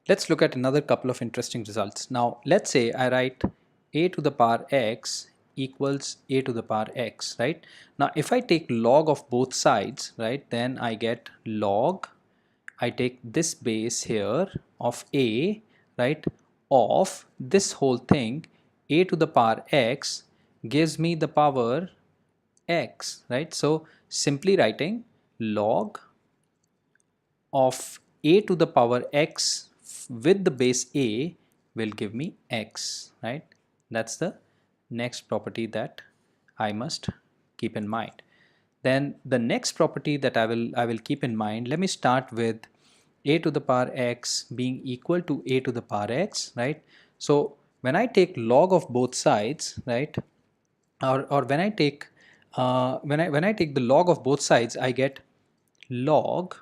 Let's look at another couple of interesting results. Now let's say I write a to the power x equals a to the power x, right? Now if I take log of both sides, right, then I get log, I take this base here of a, right, of this whole thing, a to the power x gives me the power x, right? So simply writing log of a to the power x with the base a will give me x, right? That's the next property that I must keep in mind. Then the next property that I will keep in mind, let me start with a to the power x being equal to a to the power x, right? So when I take log of both sides, right, or when I take when I take the log of both sides, I get log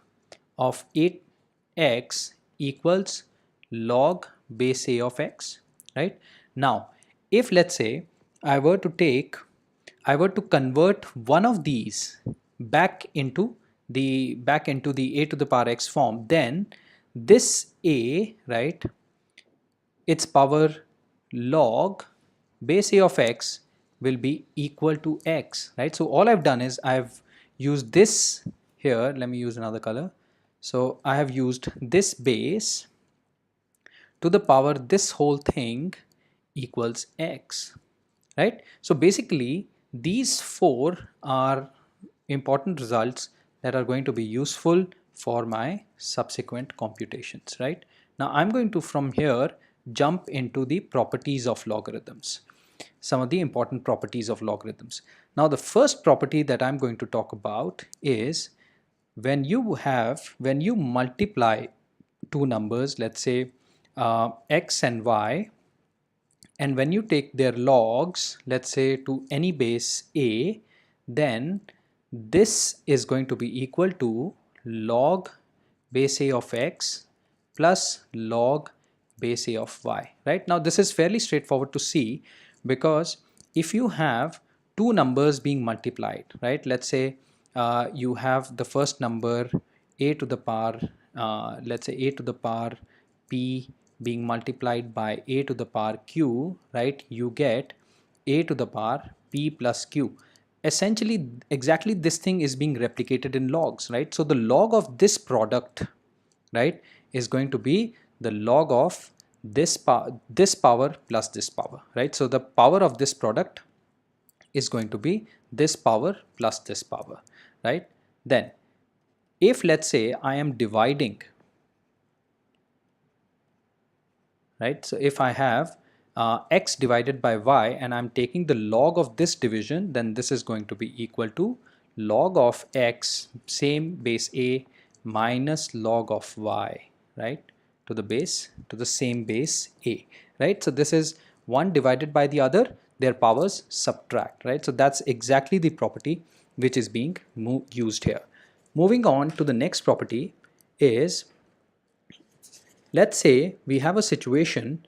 of 8x equals log base a of x, right? Now if let's say I were to convert one of these back into the a to the power x form, then this a, right, its power log base a of x will be equal to x, right? So all I've done is I've used this here. Let me use another color. So I have used this base to the power this whole thing equals x, right? So basically these four are important results that are going to be useful for my subsequent computations, right? Now I'm going to from here jump into the properties of logarithms, some of the important properties of logarithms. Now the first property that I'm going to talk about is when you multiply two numbers, let's say x and y, and when you take their logs, let's say to any base a, then this is going to be equal to log base a of x plus log base a of y, right? Now this is fairly straightforward to see, because if you have two numbers being multiplied, right, let's say you have the first number a to the power let's say a to the power p being multiplied by a to the power q, right, you get a to the power p plus q. Essentially exactly this thing is being replicated in logs, right? So the log of this product, right, is going to be the log of this power plus this power, right? So the power of this product is going to be this power plus this power, right? Then if let's say I am dividing, right, so if I have x divided by y and I'm taking the log of this division, then this is going to be equal to log of x same base a minus log of y, right, to the same base a, right? So this is one divided by the other, their powers subtract, right? So that's exactly the property which is being used here. Moving on to the next property is, let's say we have a situation